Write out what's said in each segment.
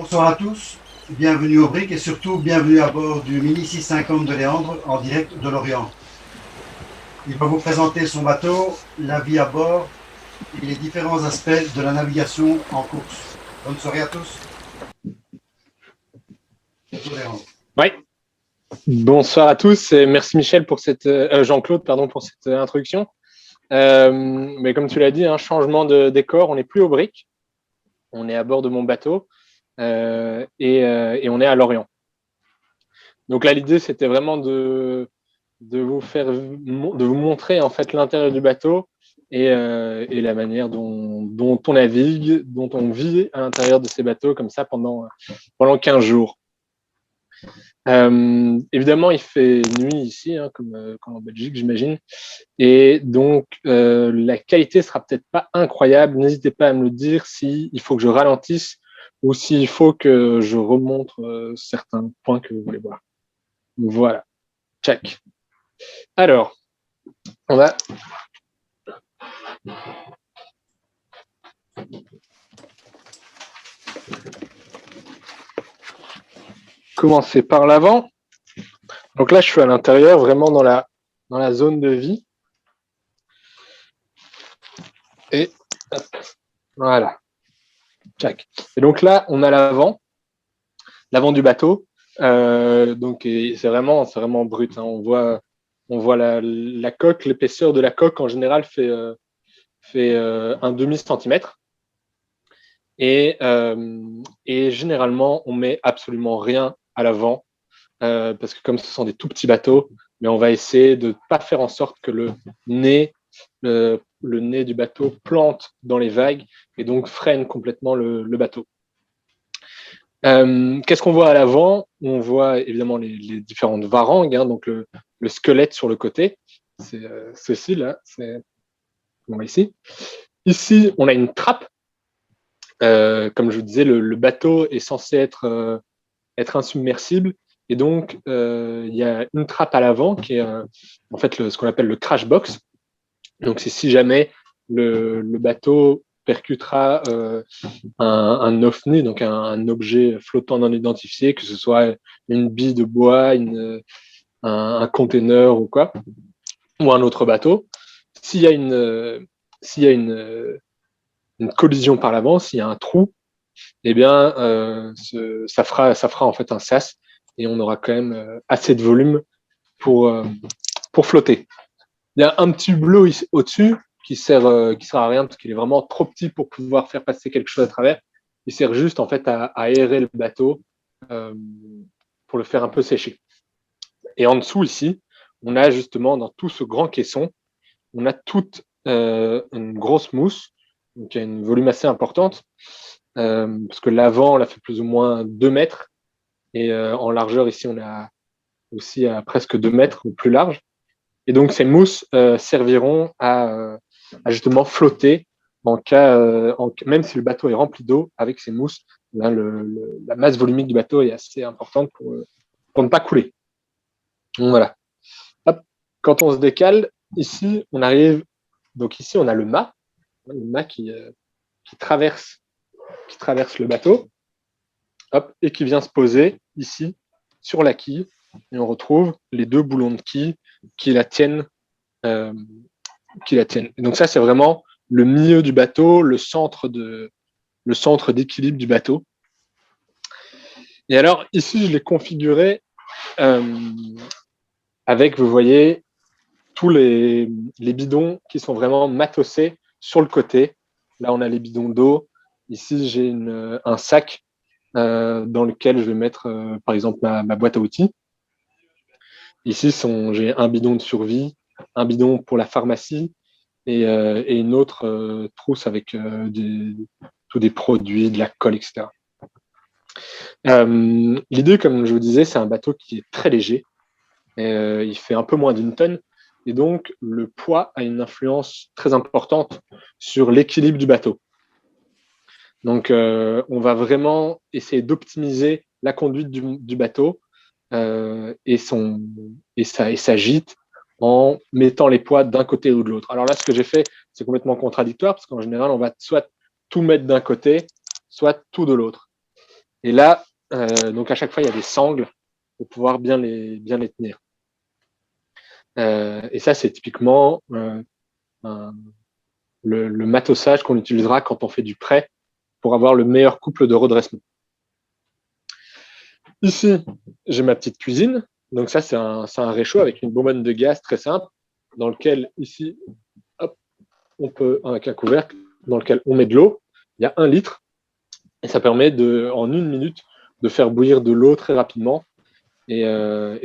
Bonsoir à tous, bienvenue au BRIC et surtout bienvenue à bord du Mini 650 de Léandre en direct de l'Orient. Il va vous présenter son bateau, la vie à bord et les différents aspects de la navigation en course. Bonne soirée à tous. Bonjour Léandre. Oui. Bonsoir à tous et merci Michel pour cette Jean-Claude pour cette introduction. Mais comme tu l'as dit, un changement de décor, on n'est plus au BRIC, on est à bord de mon bateau et on est à Lorient. Donc là, l'idée c'était vraiment de vous montrer en fait l'intérieur du bateau et la manière dont on navigue, dont on vit à l'intérieur de ces bateaux comme ça pendant 15 jours. Évidemment, il fait nuit ici, comme en Belgique, j'imagine. Et donc, la qualité sera peut-être pas incroyable. N'hésitez pas à me le dire s'il faut que je ralentisse ou s'il faut que je remonte certains points que vous voulez voir. Voilà. Check. Alors, on va... commencer par l'avant. Donc là, je suis à l'intérieur, vraiment dans la zone de vie. Et hop, voilà. Check. Et donc là, on a l'avant du bateau. Donc c'est vraiment brut. On voit la coque, l'épaisseur de la coque en général fait un demi-centimètre. Et généralement, on met absolument rien à l'avant parce que comme ce sont des tout petits bateaux, mais on va essayer de ne pas faire en sorte que le nez du bateau plante dans les vagues et donc freine complètement le bateau. Qu'est-ce qu'on voit à l'avant? On voit évidemment les différentes varangues, donc le squelette sur le côté. C'est ceci là, on voit ici. Ici, on a une trappe. Comme je vous disais, le bateau est censé être insubmersible. Et donc, il y a une trappe à l'avant qui est en fait ce qu'on appelle le crash box. Donc, c'est si jamais le bateau percutera un OVNI, donc un objet flottant non identifié, que ce soit une bille de bois, un container ou quoi, ou un autre bateau. S'il y a une collision par l'avant, s'il y a un trou, eh bien, ça fera en fait un sas et on aura quand même assez de volume pour flotter. Il y a un petit bleu au-dessus qui sert à rien parce qu'il est vraiment trop petit pour pouvoir faire passer quelque chose à travers. Il sert juste en fait à aérer le bateau pour le faire un peu sécher. Et en dessous ici, on a justement dans tout ce grand caisson, on a toute une grosse mousse, donc il y a une volume assez importante parce que l'avant, là fait plus ou moins 2 mètres et en largeur ici, on a aussi à presque 2 mètres ou plus large. Et donc, ces mousses serviront à justement flotter même si le bateau est rempli d'eau, avec ces mousses, là, la masse volumique du bateau est assez importante pour ne pas couler. Donc, voilà. Hop. Quand on se décale, ici, on arrive. Donc, ici, on a le mât qui traverse le bateau, hop, et qui vient se poser ici sur la quille. Et on retrouve les 2 boulons de quille qui la tiennent. Et donc ça, c'est vraiment le milieu du bateau, le centre d'équilibre du bateau. Et alors ici, je l'ai configuré avec, vous voyez, tous les bidons qui sont vraiment matossés sur le côté. Là, on a les bidons d'eau. Ici, j'ai un sac dans lequel je vais mettre, par exemple, ma boîte à outils. Ici, j'ai un bidon de survie, un bidon pour la pharmacie et une autre trousse avec tous des produits, de la colle, etc. L'idée, comme je vous disais, c'est un bateau qui est très léger. Il fait un peu moins d'1 tonne. Et donc, le poids a une influence très importante sur l'équilibre du bateau. Donc, on va vraiment essayer d'optimiser la conduite du bateau et sa gîte en mettant les poids d'un côté ou de l'autre. Alors là, ce que j'ai fait, c'est complètement contradictoire parce qu'en général, on va soit tout mettre d'un côté, soit tout de l'autre. Et là, donc à chaque fois, il y a des sangles pour pouvoir bien les tenir. Et ça, c'est typiquement le matossage qu'on utilisera quand on fait du prêt pour avoir le meilleur couple de redressement. Ici, j'ai ma petite cuisine. Donc ça, c'est un réchaud avec une bonbonne de gaz très simple dans lequel, ici, hop, on peut, avec un couvercle, dans lequel on met de l'eau. Il y a 1 litre et ça permet en 1 minute de faire bouillir de l'eau très rapidement. Et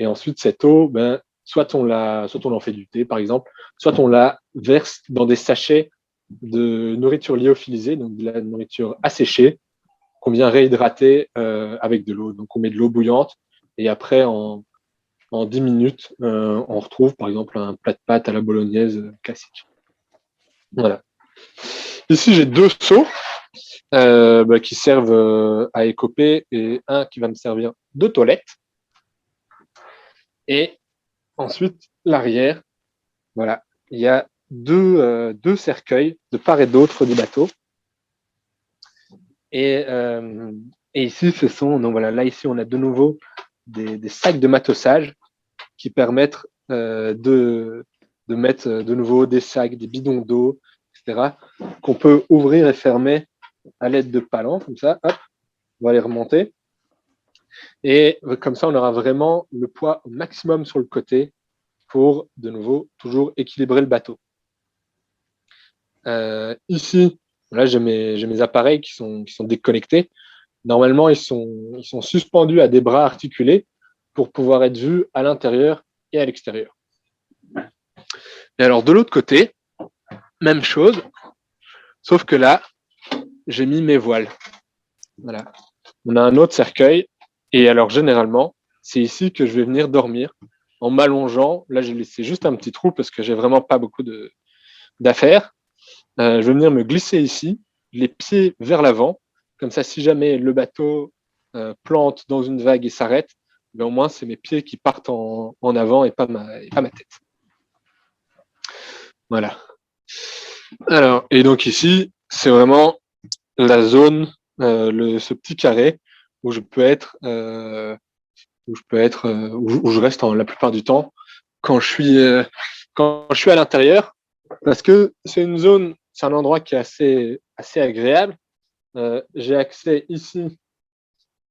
ensuite, cette eau, soit on en fait du thé, par exemple, soit on la verse dans des sachets de nourriture lyophilisée, donc de la nourriture asséchée, qu'on vient réhydrater avec de l'eau. Donc, on met de l'eau bouillante et après, en 10 minutes, on retrouve, par exemple, un plat de pâtes à la bolognaise classique. Voilà. Ici, j'ai 2 seaux qui servent à écoper et un qui va me servir de toilette. Et ensuite, l'arrière, voilà, il y a deux cercueils de part et d'autre du bateau. Et ici, donc voilà, là ici, on a de nouveau des sacs de matossage qui permettent de mettre de nouveau des sacs, des bidons d'eau, etc., qu'on peut ouvrir et fermer à l'aide de palans, comme ça, hop, on va les remonter. Et comme ça, on aura vraiment le poids au maximum sur le côté pour, de nouveau, toujours équilibrer le bateau. Ici, là, j'ai mes appareils qui sont déconnectés. Normalement, ils sont suspendus à des bras articulés pour pouvoir être vus à l'intérieur et à l'extérieur. Et alors, de l'autre côté, même chose, sauf que là, j'ai mis mes voiles. Voilà. On a un autre cercueil. Et alors, généralement, c'est ici que je vais venir dormir en m'allongeant. Là, j'ai laissé juste un petit trou parce que j'ai vraiment pas beaucoup d'affaires. Je vais venir me glisser ici, les pieds vers l'avant. Comme ça, si jamais le bateau plante dans une vague et s'arrête, au moins, c'est mes pieds qui partent en avant et pas ma tête. Voilà. Alors, et donc ici, c'est vraiment la zone, ce petit carré où je peux être, où je reste la plupart du temps quand je suis à l'intérieur, parce que c'est un endroit qui est assez agréable. J'ai accès ici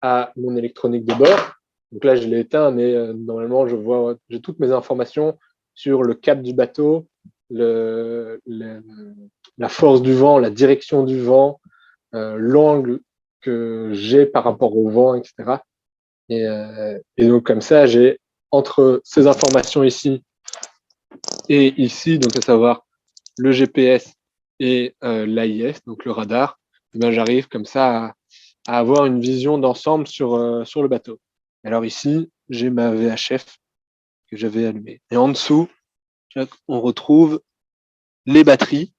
à mon électronique de bord. Donc là, je l'ai éteint, mais normalement, j'ai toutes mes informations sur le cap du bateau, la force du vent, la direction du vent, l'angle que j'ai par rapport au vent, etc. Et donc, comme ça, j'ai entre ces informations ici et ici, donc à savoir le GPS et l'AIS, donc le radar, j'arrive comme ça à avoir une vision d'ensemble sur le bateau. Alors ici, j'ai ma VHF que j'avais allumée. Et en dessous, on retrouve les batteries.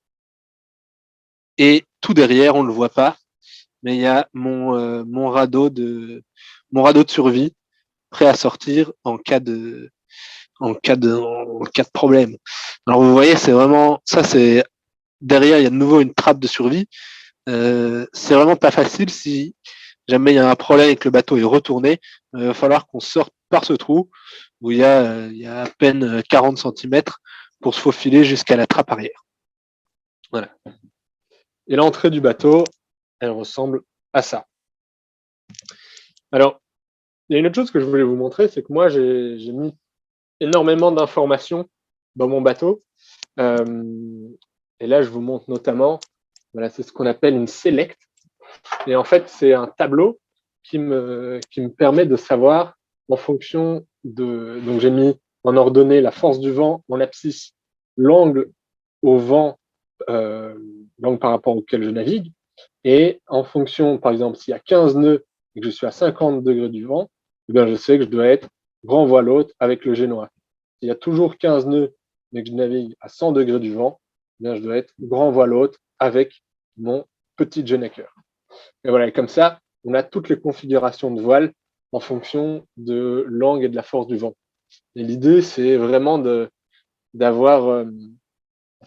Et tout derrière, on ne le voit pas, mais il y a mon radeau de survie prêt à sortir en cas de problème. Alors vous voyez, c'est vraiment ça. C'est derrière, il y a de nouveau une trappe de survie. C'est vraiment pas facile si jamais il y a un problème et que le bateau est retourné. Il va falloir qu'on sorte par ce trou où il y a à peine 40 cm pour se faufiler jusqu'à la trappe arrière. Voilà. Et l'entrée du bateau, elle ressemble à ça. Alors, il y a une autre chose que je voulais vous montrer, c'est que moi, j'ai mis énormément d'informations dans mon bateau. Et là, je vous montre notamment, voilà, c'est ce qu'on appelle une select. Et en fait, c'est un tableau qui me permet de savoir en fonction de. Donc, j'ai mis en ordonnée la force du vent, en abscisse, l'angle au vent, l'angle par rapport auquel je navigue. Et en fonction, par exemple, s'il y a 15 nœuds et que je suis à 50 degrés du vent, eh bien, je sais que je dois être grand voile haute avec le génois. S'il y a toujours 15 nœuds mais que je navigue à 100 degrés du vent, eh bien, je dois être grand voile haute avec mon petit genaker. Et voilà, et comme ça, on a toutes les configurations de voile en fonction de l'angle et de la force du vent. Et l'idée, c'est vraiment d'avoir.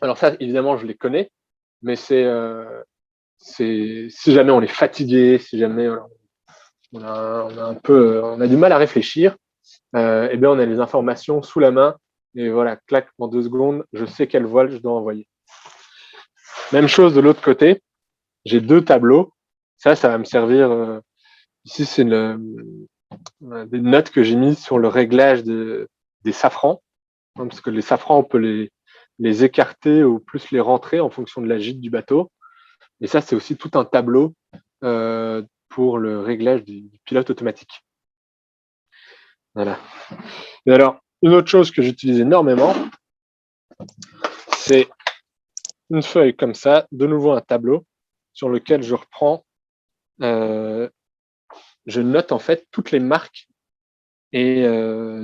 Alors ça, évidemment, je les connais, mais c'est si jamais on est fatigué, si jamais on a du mal à réfléchir, eh bien, on a les informations sous la main. Et voilà, clac, en 2 secondes, je sais quelle voile je dois envoyer. Même chose de l'autre côté. J'ai 2 tableaux. Ça va me servir. Ici, c'est des notes que j'ai mises sur le réglage des safrans. Parce que les safrans, on peut les écarter ou plus les rentrer en fonction de la gîte du bateau. Et ça, c'est aussi tout un tableau pour le réglage du pilote automatique. Voilà. Et alors, une autre chose que j'utilise énormément, c'est une feuille comme ça, de nouveau un tableau sur lequel je reprends, je note en fait toutes les marques et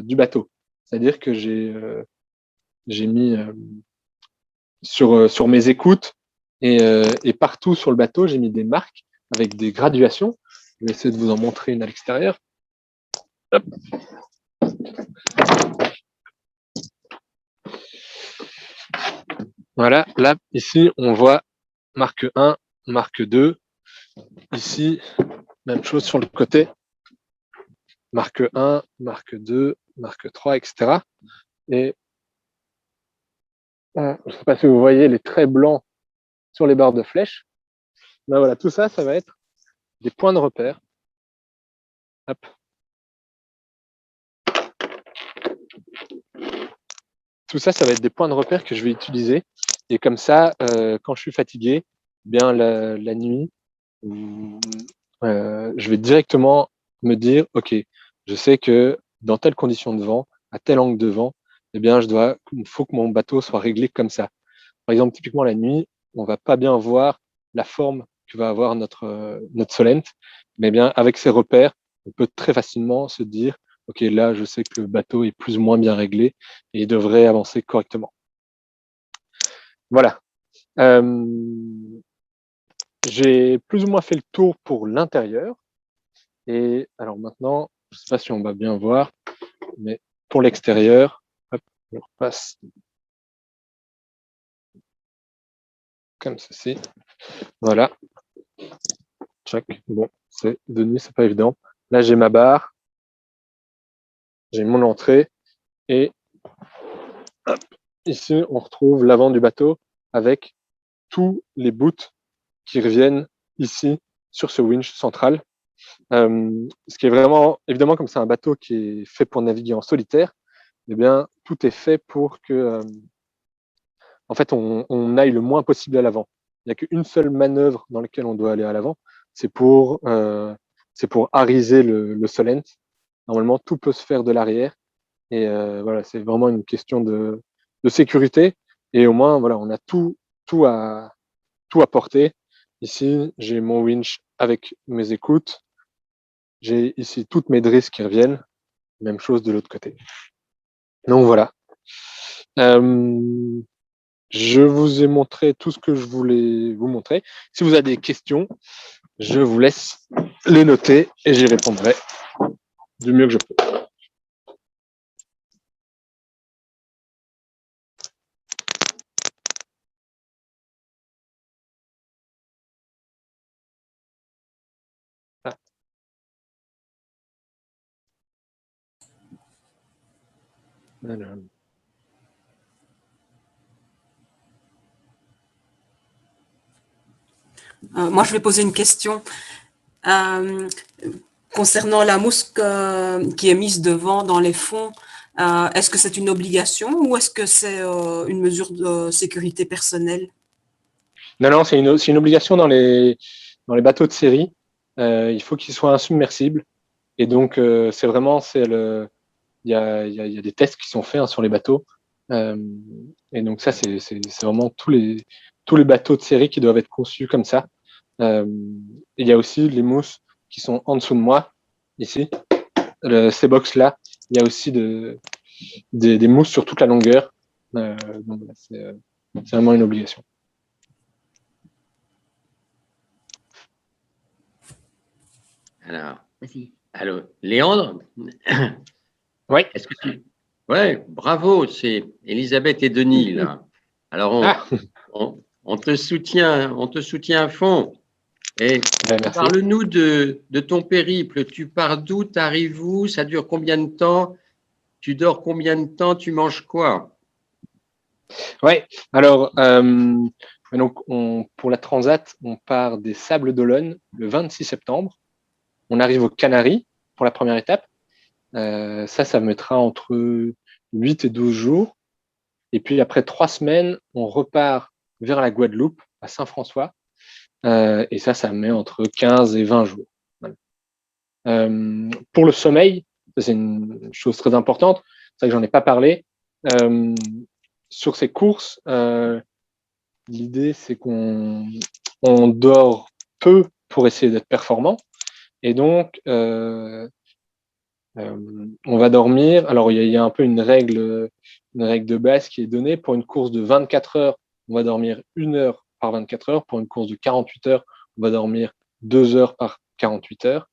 du bateau. C'est-à-dire que j'ai mis sur mes écoutes et partout sur le bateau, j'ai mis des marques avec des graduations. Je vais essayer de vous en montrer une à l'extérieur. Hop. Voilà, là, ici, on voit marque 1, marque 2. Ici, même chose sur le côté. Marque 1, marque 2, marque 3, etc. Et je ne sais pas si vous voyez les traits blancs sur les barres de flèche. Ben voilà, tout ça, ça va être des points de repère. Hop. Tout ça, ça va être des points de repère que je vais utiliser. Et comme ça, quand je suis fatigué, bien la nuit, je vais directement me dire, OK, je sais que dans telle condition de vent, à tel angle de vent, eh bien, il faut que mon bateau soit réglé comme ça. Par exemple, typiquement la nuit, on va pas bien voir la forme que va avoir notre Solent, mais bien avec ces repères, on peut très facilement se dire, OK, là, je sais que le bateau est plus ou moins bien réglé et il devrait avancer correctement. Voilà. J'ai plus ou moins fait le tour pour l'intérieur. Et alors maintenant, je ne sais pas si on va bien voir, mais pour l'extérieur, hop, je repasse comme ceci. Voilà. Check. Bon, c'est de nuit, c'est pas évident. Là, j'ai ma barre, j'ai mon entrée et hop, ici, on retrouve l'avant du bateau avec tous les bouts qui reviennent ici sur ce winch central. Ce qui est vraiment, évidemment, comme c'est un bateau qui est fait pour naviguer en solitaire, eh bien, tout est fait pour que, en fait, on aille le moins possible à l'avant. Il n'y a qu'une seule manœuvre dans laquelle on doit aller à l'avant, c'est pour hariser le Solent. Normalement, tout peut se faire de l'arrière. Et voilà, c'est vraiment une question de sécurité. Et au moins, voilà, on a tout à porter. Ici, j'ai mon winch avec mes écoutes. J'ai ici toutes mes drisses qui reviennent. Même chose de l'autre côté. Donc voilà. Je vous ai montré tout ce que je voulais vous montrer. Si vous avez des questions, je vous laisse les noter et j'y répondrai du mieux que je peux. Ah. Alors. Moi, je vais poser une question. Concernant la mousse qui est mise devant dans les fonds, est-ce que c'est une obligation ou est-ce que c'est une mesure de sécurité personnelle? Non, c'est une obligation dans les bateaux de série. Il faut qu'ils soient insubmersibles. Et donc, il y a des tests qui sont faits sur les bateaux. Et donc ça, c'est vraiment tous les bateaux de série qui doivent être conçus comme ça. Il y a aussi les mousses qui sont en dessous de moi, ici. Ces box-là, il y a aussi des mousses sur toute la longueur. Donc c'est vraiment une obligation. Alors, Léandre, Oui. est-ce que tu... Ouais, bravo, c'est Elisabeth et Denis, là. Alors, on te soutient à fond. Et Merci. parle-nous de ton périple. Tu pars d'où? Tu arrives où? Ça dure combien de temps? Tu dors combien de temps? Tu manges quoi? Ouais, alors, donc pour la Transat, on part des Sables d'Olonne le 26 septembre. On arrive aux Canaries pour la première étape. Ça mettra entre 8 et 12 jours. Et puis après 3 semaines, on repart vers la Guadeloupe, à Saint-François. Et ça met entre 15 et 20 jours. Voilà. Pour le sommeil, ça c'est une chose très importante. C'est vrai que j'en ai pas parlé. Sur ces courses, l'idée c'est qu'on dort peu pour essayer d'être performant. Et donc, on va dormir. Alors, il y a un peu une règle de base qui est donnée. Pour une course de 24 heures, on va dormir 1 heure par 24 heures. Pour une course de 48 heures, on va dormir 2 heures par 48 heures.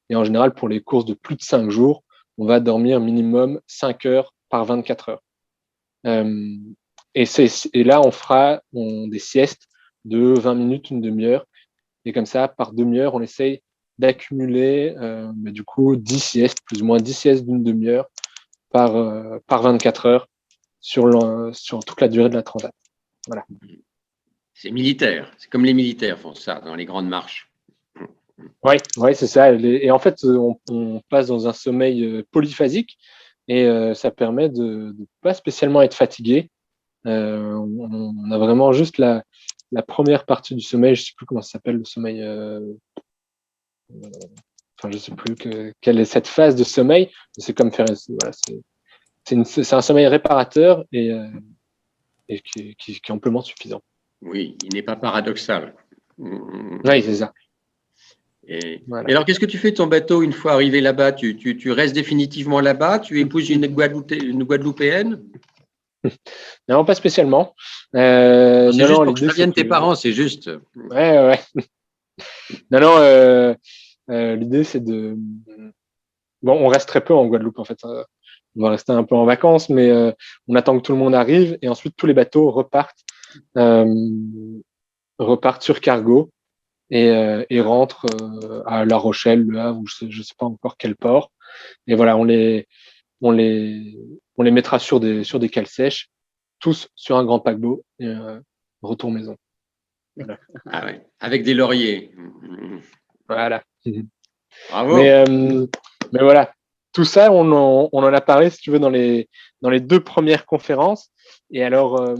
Et en général, pour les courses de plus de 5 jours, on va dormir minimum 5 heures par 24 heures. Et là, on fera des siestes de 20 minutes, une demi-heure. Et comme ça, par demi-heure, on essaye d'accumuler du coup 10 siestes, plus ou moins 10 siestes d'une demi-heure par 24 heures sur toute la durée de la transat. Voilà. C'est militaire. C'est comme les militaires font ça dans les grandes marches. Oui, c'est ça. Et en fait, on passe dans un sommeil polyphasique et ça permet de ne pas spécialement être fatigué. On a vraiment juste la première partie du sommeil, je ne sais plus comment ça s'appelle, le sommeil. Enfin, je sais plus quelle est cette phase de sommeil. C'est comme faire. Voilà, c'est un sommeil réparateur et qui est amplement suffisant. Oui, il n'est pas paradoxal. Oui, c'est ça. Voilà. Et alors, qu'est-ce que tu fais de ton bateau une fois arrivé là-bas? Tu restes définitivement là-bas? Tu épouses une Guadeloupéenne? Non, pas spécialement. C'est juste pour que je revienne tes parents, c'est juste. Ouais. Non, l'idée, c'est de. Bon, on reste très peu en Guadeloupe, en fait. On va rester un peu en vacances, mais on attend que tout le monde arrive et ensuite tous les bateaux repartent sur cargo et rentrent à La Rochelle, Le Havre, ou je sais pas encore quel port. Et voilà, on les mettra sur des cales sèches, tous sur un grand paquebot et retour maison. Voilà. Ah ouais, avec des lauriers. Voilà. Bravo. Mais voilà, tout ça, on en a parlé, si tu veux, dans les 2 premières conférences. Et alors,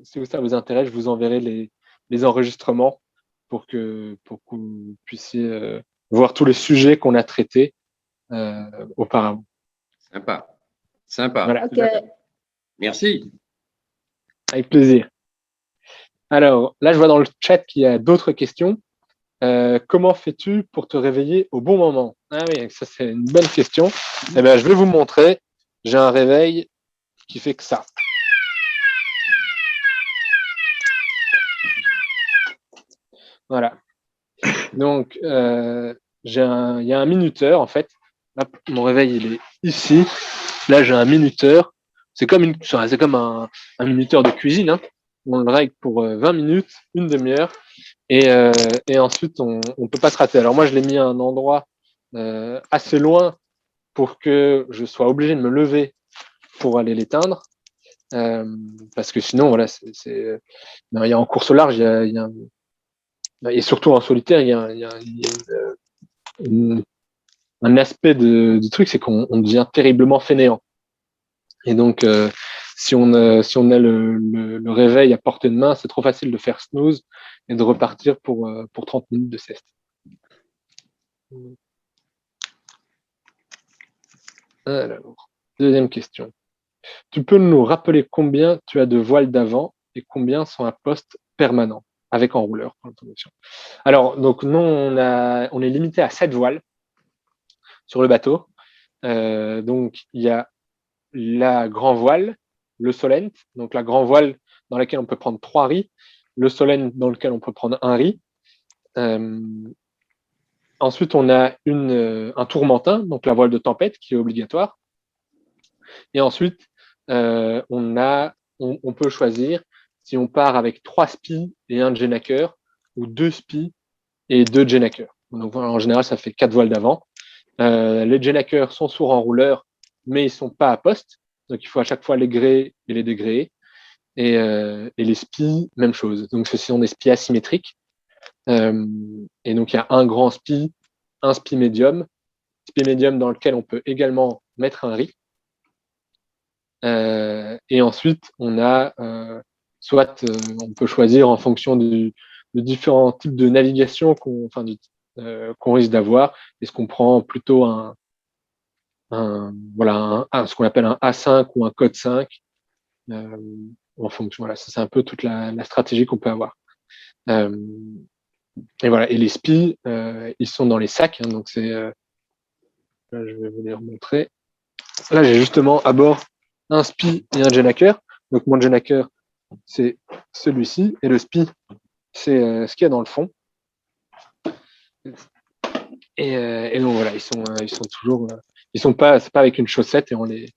si ça vous intéresse, je vous enverrai les enregistrements pour que vous puissiez voir tous les sujets qu'on a traités auparavant. Sympa. Voilà. Ok. Merci. Avec plaisir. Alors, là, je vois dans le chat qu'il y a d'autres questions. Comment fais-tu pour te réveiller au bon moment? Ah oui, ça c'est une bonne question. Eh bien, je vais vous montrer. J'ai un réveil qui fait que ça. Voilà. Donc, il y a un minuteur en fait. Là, mon réveil il est ici. Là, j'ai un minuteur. C'est comme un minuteur de cuisine. Hein. On le règle pour 20 minutes, une demi-heure. Et ensuite, on ne peut pas se rater. Alors moi, je l'ai mis à un endroit assez loin pour que je sois obligé de me lever pour aller l'éteindre. Parce que sinon, voilà, il y a en course au large, et surtout en solitaire, il y a un aspect du truc, c'est qu'on devient terriblement fainéant. Et donc, si on a le réveil à portée de main, c'est trop facile de faire snooze et de repartir pour 30 minutes de sieste. Alors, deuxième question. Tu peux nous rappeler combien tu as de voiles d'avant et combien sont à poste permanent avec enrouleur? Alors, donc, nous, on est limité à 7 voiles sur le bateau. Donc, il y a la grand voile, le solent, donc la grand voile dans laquelle on peut prendre 3 riz, le solent dans lequel on peut prendre 1 riz. Ensuite, on a un tourmentin, donc la voile de tempête qui est obligatoire. Et ensuite, on peut choisir si on part avec 3 spies et 1 génaqueur ou 2 spies et 2 jetnackers. Donc en général, ça fait 4 voiles d'avant. Les jetnackers sont sourds enrouleurs, mais ils sont pas à poste. Donc il faut à chaque fois les gréer et les dégréer. Et les spies, même chose. Donc ce sont des spies asymétriques. Et donc il y a un grand spie, un spie médium dans lequel on peut également mettre un riz. Et ensuite, on a soit on peut choisir en fonction de différents types de navigation qu'on risque d'avoir. Est-ce qu'on prend plutôt ce qu'on appelle un A5 ou un code 5 en fonction. Voilà, ça c'est un peu toute la stratégie qu'on peut avoir. Et voilà, et les spies, ils sont dans les sacs. Hein, donc c'est là, je vais vous les remontrer. Là, j'ai justement à bord un spie et un jetnacker. Donc mon jetnacker, c'est celui-ci, et le spie, c'est ce qu'il y a dans le fond. Et donc voilà, ils sont toujours, c'est pas avec une chaussette et on les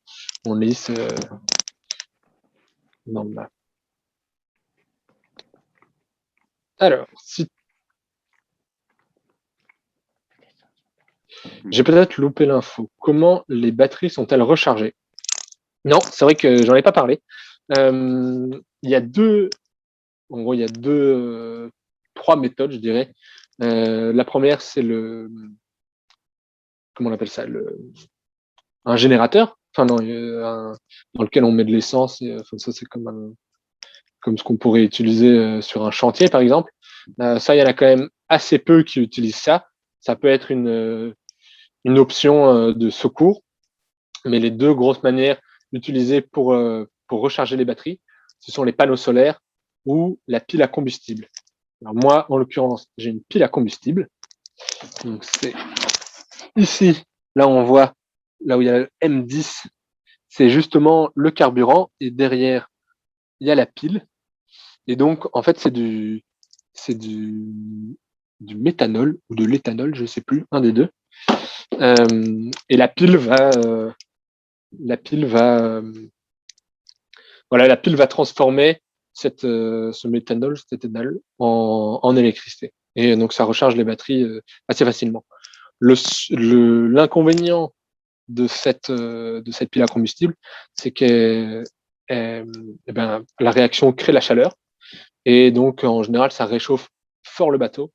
hisse dans le mât. Alors, j'ai peut-être loupé l'info. Comment les batteries sont-elles rechargées? Non, c'est vrai que j'en ai pas parlé. Il y a trois méthodes, je dirais. La première, c'est comment on appelle ça, un générateur, dans lequel on met de l'essence. Ça, c'est comme ce qu'on pourrait utiliser sur un chantier, par exemple. Ça, il y en a quand même assez peu qui utilisent ça. Ça peut être une option de secours, mais les deux grosses manières d'utiliser pour recharger les batteries, ce sont les panneaux solaires ou la pile à combustible. Alors moi, en l'occurrence, j'ai une pile à combustible. Donc c'est ici, là on voit, là où il y a le M10, c'est justement le carburant et derrière, il y a la pile. Et donc, en fait, c'est du méthanol ou de l'éthanol, je sais plus, un des deux. Et la pile va transformer ce méthanol, cet éthanol, en électricité. Et donc, ça recharge les batteries assez facilement. L'inconvénient de cette pile à combustible, c'est que la réaction crée la chaleur. Et donc, en général, ça réchauffe fort le bateau.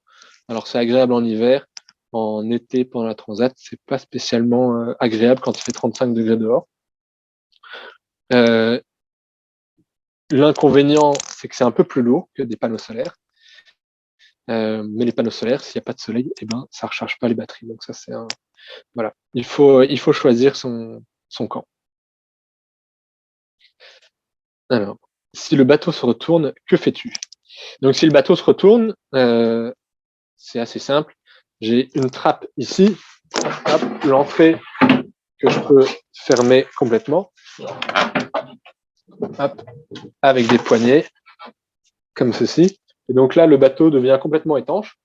Alors, c'est agréable en hiver. En été, pendant la transat, c'est pas spécialement agréable quand il fait 35 degrés dehors. L'inconvénient, c'est que c'est un peu plus lourd que des panneaux solaires. Mais les panneaux solaires, s'il n'y a pas de soleil, ça recharge pas les batteries. Donc ça, voilà. Il faut choisir son camp. Alors, si le bateau se retourne, que fais-tu? Donc, si le bateau se retourne, c'est assez simple. J'ai une trappe ici, l'entrée que je peux fermer complètement, avec des poignées, comme ceci. Et donc là, le bateau devient complètement étanche.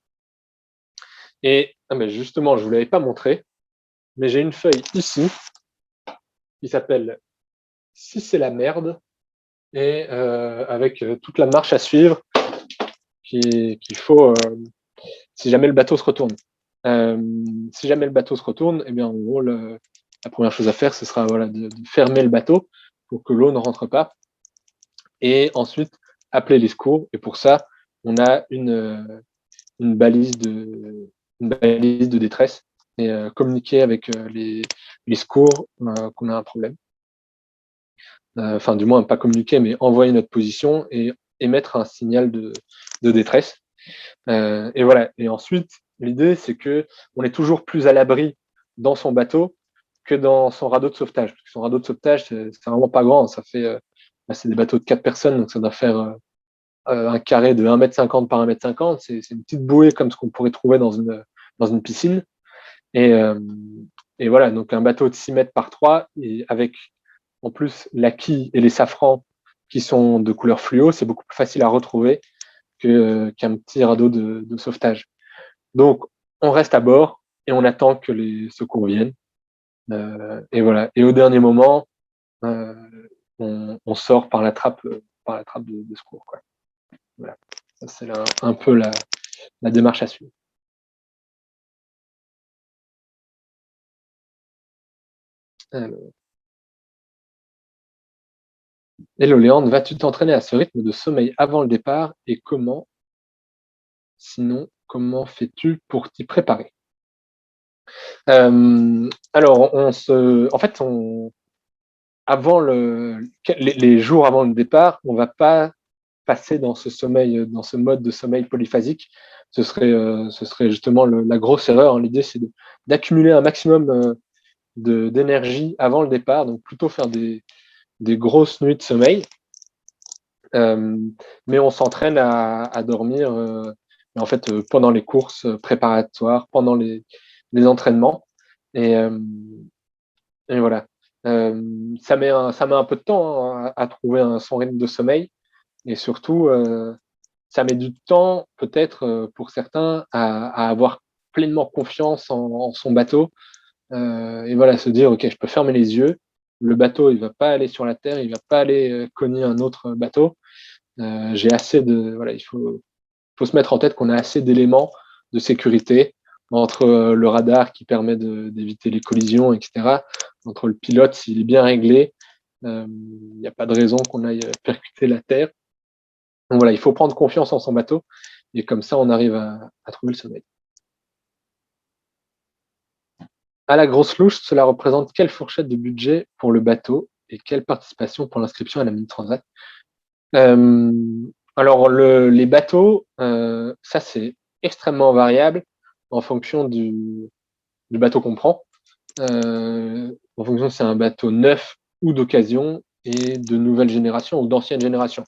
Et justement, je ne vous l'avais pas montré, mais j'ai une feuille ici qui s'appelle « Si c'est la merde » et avec toute la marche à suivre qu'il faut si jamais le bateau se retourne. Si jamais le bateau se retourne, en gros, la première chose à faire, ce sera de fermer le bateau pour que l'eau ne rentre pas. Et ensuite, appeler les secours. Et pour ça, on a une balise de détresse et communiquer avec les secours qu'on a un problème. Enfin, du moins, pas communiquer, mais envoyer notre position et émettre un signal de détresse. Et voilà. Et ensuite, l'idée, c'est que on est toujours plus à l'abri dans son bateau que dans son radeau de sauvetage. Parce que son radeau de sauvetage, c'est vraiment pas grand. Ça fait, c'est des bateaux de 4 personnes, donc ça doit faire un carré de 1,50 m par 1,50 m. C'est une petite bouée comme ce qu'on pourrait trouver dans une piscine. Et voilà, donc un bateau de 6 mètres par 3, et avec en plus la quille et les safrans qui sont de couleur fluo, c'est beaucoup plus facile à retrouver qu'un petit radeau de sauvetage. Donc, on reste à bord et on attend que les secours viennent. Et voilà. Et au dernier moment, on sort par la trappe de secours, quoi. Voilà. Ça, c'est un peu la démarche à suivre. Alors. Hello Léandre, vas-tu t'entraîner à ce rythme de sommeil avant le départ et comment, sinon, comment fais-tu pour t'y préparer? Alors, en fait, avant les jours avant le départ, on va pas passer dans ce sommeil, dans ce mode de sommeil polyphasique. Ce serait justement la grosse erreur, hein. L'idée, c'est d'accumuler un maximum d'énergie avant le départ, donc plutôt faire des grosses nuits de sommeil. Mais on s'entraîne à dormir en fait, pendant les courses préparatoires, pendant les entraînements. Et, et voilà. Ça met un peu de temps, hein, à trouver son rythme de sommeil. Et surtout, ça met du temps, peut-être pour certains, à avoir pleinement confiance en son bateau. Et voilà, se dire, OK, je peux fermer les yeux. Le bateau, il va pas aller sur la terre, il va pas aller cogner un autre bateau. J'ai assez de voilà, il faut se mettre en tête qu'on a assez d'éléments de sécurité entre le radar qui permet d'éviter les collisions, etc. Entre le pilote, s'il est bien réglé, il n'y a pas de raison qu'on aille percuter la terre. Donc voilà, il faut prendre confiance en son bateau et comme ça, on arrive à trouver le sommeil. À la grosse louche, cela représente quelle fourchette de budget pour le bateau et quelle participation pour l'inscription à la Mini Transat? Alors, les bateaux, ça, c'est extrêmement variable en fonction du bateau qu'on prend, en fonction si c'est un bateau neuf ou d'occasion et de nouvelle génération ou d'ancienne génération.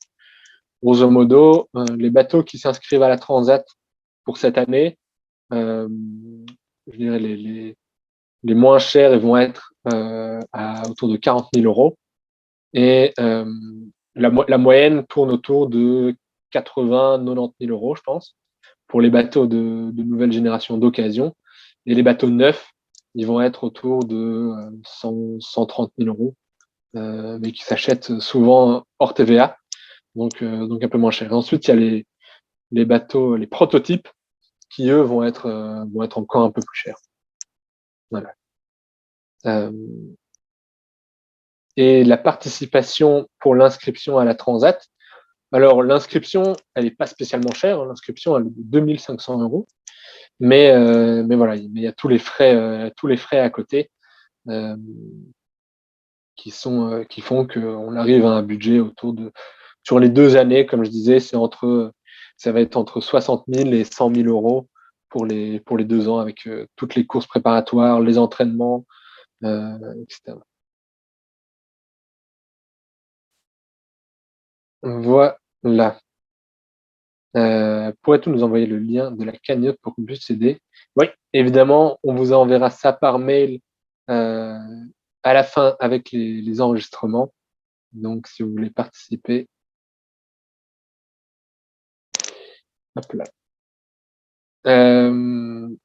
Grosso modo, les bateaux qui s'inscrivent à la Transat pour cette année, je dirais les moins chers, ils vont être autour de 40 000 euros. Et la moyenne tourne autour de 80-90 000 euros, je pense, pour les bateaux de nouvelle génération d'occasion. Et les bateaux neufs, ils vont être autour de 130 000 euros, mais qui s'achètent souvent hors TVA, donc un peu moins cher. Ensuite, il y a les bateaux, les prototypes, qui eux vont être encore un peu plus chers. Voilà. Et la participation pour l'inscription à la Transat. Alors, l'inscription, elle n'est pas spécialement chère. L'inscription, elle est de 2500 euros. Mais voilà, il y a tous les frais à côté euh, qui font qu'on arrive à un budget sur les 2 années, comme je disais, ça va être entre 60 000 et 100 000 euros pour les 2 ans avec toutes les courses préparatoires, les entraînements, etc. Voilà. Pourrais-tu nous envoyer le lien de la cagnotte pour qu'on puisse aider? Oui, évidemment, on vous enverra ça par mail euh, à la fin avec les enregistrements. Donc, si vous voulez participer, hop là. Ben,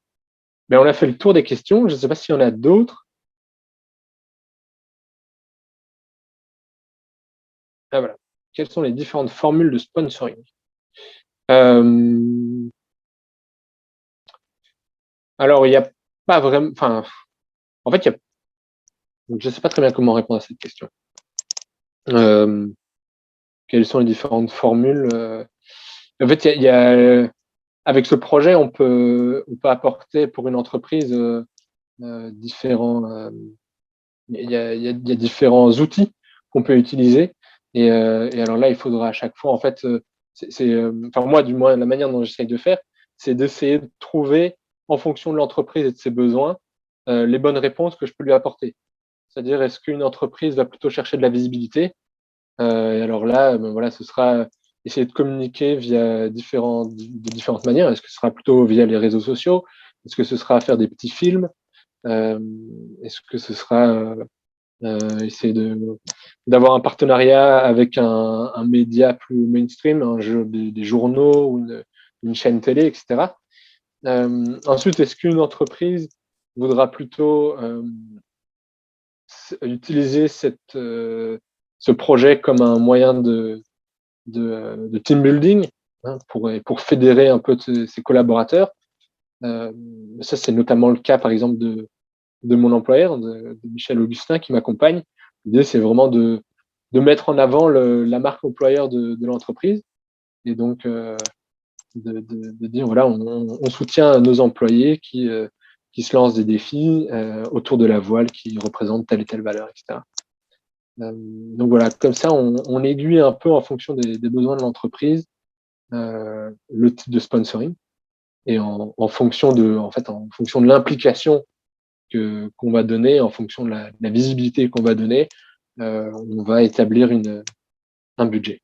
on a fait le tour des questions. Je ne sais pas s'il y en a d'autres. Ah, voilà. Quelles sont les différentes formules de sponsoring? Alors, il n'y a pas vraiment. Enfin, en fait, je ne sais pas très bien comment répondre à cette question. Quelles sont les différentes formules? En fait, avec ce projet, on peut apporter pour une entreprise différents. Il y a différents outils qu'on peut utiliser. Et alors là, il faudra à chaque fois, en fait, enfin moi, du moins, la manière dont j'essaye de faire, c'est d'essayer de trouver, en fonction de l'entreprise et de ses besoins, les bonnes réponses que je peux lui apporter. C'est-à-dire, est-ce qu'une entreprise va plutôt chercher de la visibilité? Et alors là, ben voilà, ce sera essayer de communiquer via de différentes manières. Est-ce que ce sera plutôt via les réseaux sociaux? Est-ce que ce sera faire des petits films? Est-ce que ce sera essayer d'avoir un partenariat avec un média plus mainstream, des journaux ou une chaîne télé, etc. Ensuite, est-ce qu'une entreprise voudra plutôt utiliser ce projet comme un moyen de team building, hein, pour fédérer un peu ses collaborateurs? Ça, c'est notamment le cas, par exemple, mon employeur, de Michel Augustin, qui m'accompagne. L'idée, c'est vraiment de mettre en avant la marque employeur de l'entreprise. Et donc, de dire, voilà, on soutient nos employés qui se lancent des défis autour de la voile qui représentent telle et telle valeur, etc. Donc voilà, comme ça, on aiguille un peu en fonction des besoins de l'entreprise le type de sponsoring et en fonction de l'implication qu'on va donner, en fonction de la visibilité qu'on va donner, on va établir un budget.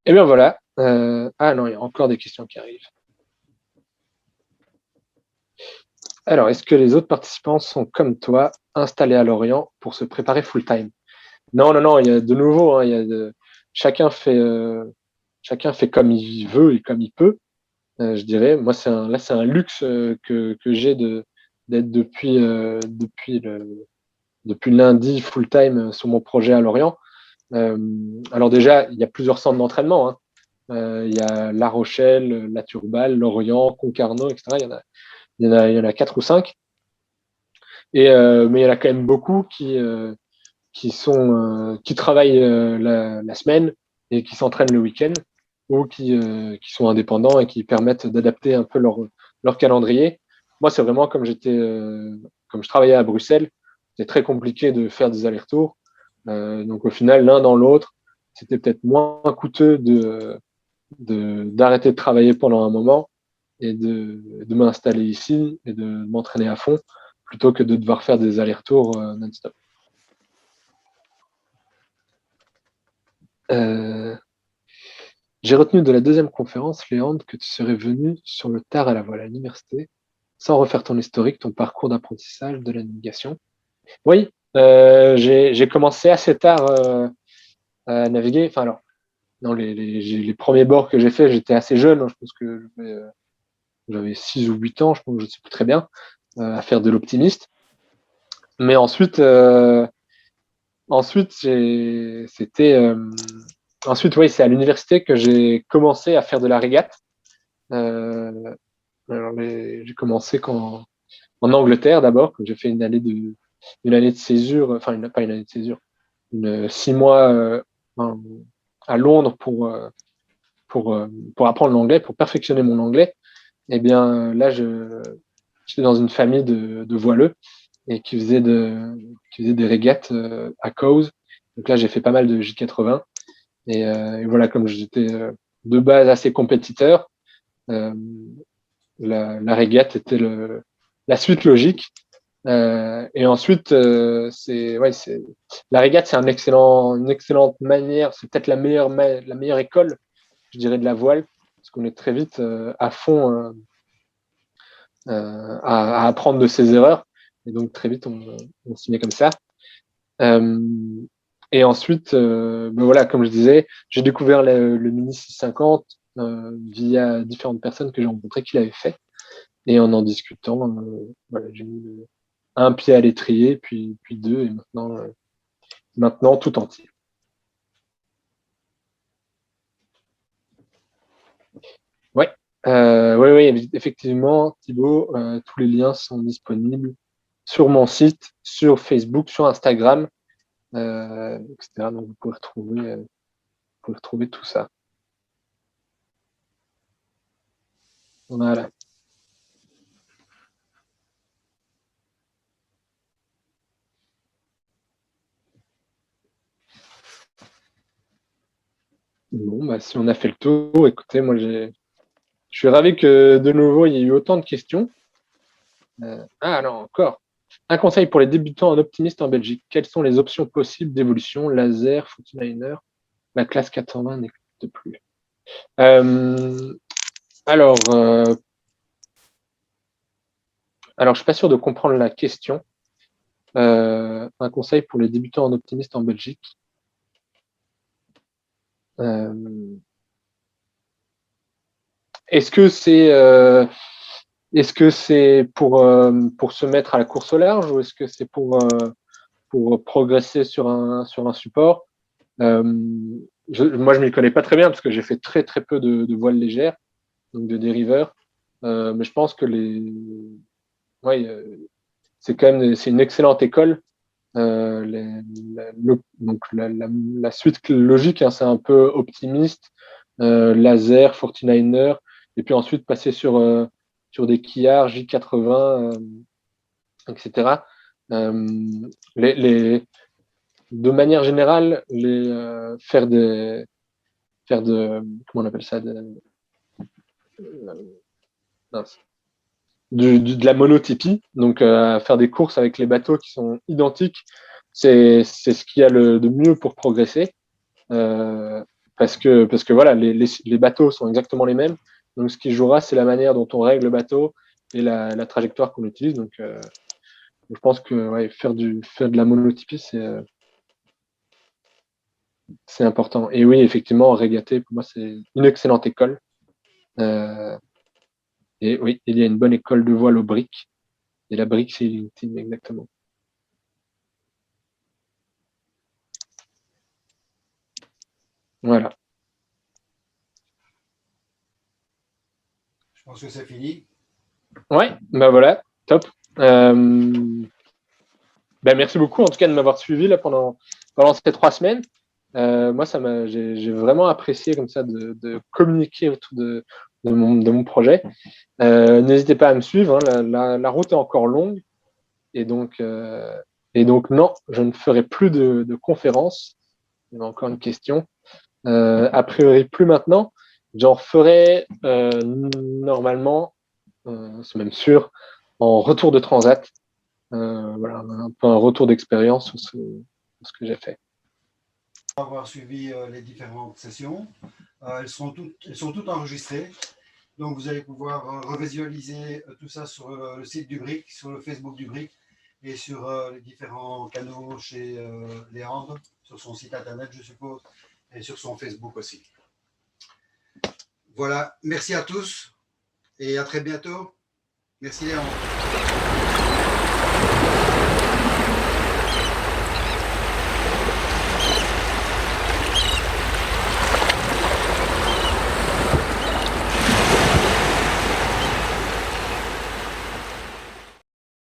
Et bien voilà. Ah non, il y a encore des questions qui arrivent. Alors, est-ce que les autres participants sont comme toi, installés à Lorient pour se préparer full-time? Non, il y a de nouveau, hein, chacun fait comme il veut et comme il peut, je dirais. Moi, c'est un luxe que j'ai d'être depuis lundi full-time sur mon projet à Lorient. Alors déjà, il y a plusieurs centres d'entraînement, hein. Il y a La Rochelle, La Turballe, Lorient, Concarneau, etc. Il y en a 4 ou 5. Mais il y en a quand même beaucoup qui travaillent la semaine et qui s'entraînent le week-end ou qui sont indépendants et qui permettent d'adapter un peu leur calendrier. Moi, c'est vraiment comme je travaillais à Bruxelles, c'est très compliqué de faire des allers-retours. Donc au final, l'un dans l'autre, c'était peut-être moins coûteux d'arrêter de travailler pendant un moment et de m'installer ici et de m'entraîner à fond plutôt que de devoir faire des allers-retours non-stop. J'ai retenu de la deuxième conférence, Léandre, que tu serais venu sur le tard à la voile à l'université, sans refaire ton historique, ton parcours d'apprentissage de la navigation. Oui, j'ai commencé assez tard à naviguer. Enfin alors, dans les premiers bords que j'ai fait, j'étais assez jeune. Hein, je pense que j'avais 6 ou 8 ans, je pense, je ne sais plus très bien, à faire de l'optimiste. Mais ensuite, oui, c'est à l'université que j'ai commencé à faire de la régate. J'ai commencé en Angleterre d'abord, quand j'ai fait une année de césure, enfin pas une année de césure, 6 mois à Londres pour apprendre l'anglais, pour perfectionner mon anglais. Et bien là, j'étais dans une famille de voileux et qui faisait des régates à Cowes. Donc là, j'ai fait pas mal de J80. Et voilà, comme j'étais de base assez compétiteur, la régate était la suite logique. Et ensuite, la régate, c'est une excellente manière, c'est peut-être la meilleure école, je dirais, de la voile, parce qu'on est très vite à fond à apprendre de ses erreurs. Et donc, très vite, on s'y met comme ça. Et ensuite, voilà, comme je disais, j'ai découvert le Mini 650 via différentes personnes que j'ai rencontrées qui l'avaient fait. Et en discutant, voilà, j'ai mis un pied à l'étrier, puis deux, et maintenant tout entier. Ouais, oui, effectivement, Thibaut, tous les liens sont disponibles sur mon site, sur Facebook, sur Instagram, etc. Donc vous pouvez retrouver tout ça. Voilà. Bon, bah, si on a fait le tour, écoutez, moi je suis ravi que de nouveau il y ait eu autant de questions. Non, encore. Un conseil pour les débutants en optimiste en Belgique. Quelles sont les options possibles d'évolution? Laser, 49er, la classe 420 n'existe plus. Alors, je suis pas sûr de comprendre la question. Un conseil pour les débutants en optimiste en Belgique. Est-ce que c'est pour se mettre à la course au large ou est-ce que c'est pour progresser sur un support? moi, je ne m'y connais pas très bien parce que j'ai fait très, très peu de voiles légères, donc de dériveurs. Mais je pense que ouais, c'est quand même c'est une excellente école. Donc la suite logique, hein, c'est un peu optimiste, laser, 49er, et puis ensuite passer sur des quillards J80, etc. Euh, de manière générale, faire de comment on appelle ça, mince, de la monotypie, donc faire des courses avec les bateaux qui sont identiques, c'est ce qu'il y a de mieux pour progresser, parce que voilà, les bateaux sont exactement les mêmes, donc ce qui jouera, c'est la manière dont on règle le bateau et la trajectoire qu'on utilise. Donc je pense que ouais, faire de la monotypie, c'est important. Et oui, effectivement, Régaté, pour moi, c'est une excellente école. Et oui, il y a une bonne école de voile au brick. Et la brick, c'est LinkedIn, exactement. Voilà. Je pense que c'est fini. Ouais, bah voilà, top. Bah merci beaucoup en tout cas de m'avoir suivi là pendant ces 3 semaines. Moi, j'ai vraiment apprécié comme ça de communiquer autour de mon projet. N'hésitez pas à me suivre, hein, la route est encore longue et donc non, je ne ferai plus de conférences. Il y a encore une question. A priori, plus maintenant. J'en ferai normalement, c'est même sûr, en retour de transat. Voilà, un peu un retour d'expérience sur ce que j'ai fait. Avoir suivi les différentes sessions. Elles sont toutes enregistrées. Donc, vous allez pouvoir revisualiser tout ça sur le site du BRIC, sur le Facebook du BRIC et sur les différents canaux chez Léandre, sur son site internet, je suppose, et sur son Facebook aussi. Voilà, merci à tous et à très bientôt. Merci Léandre.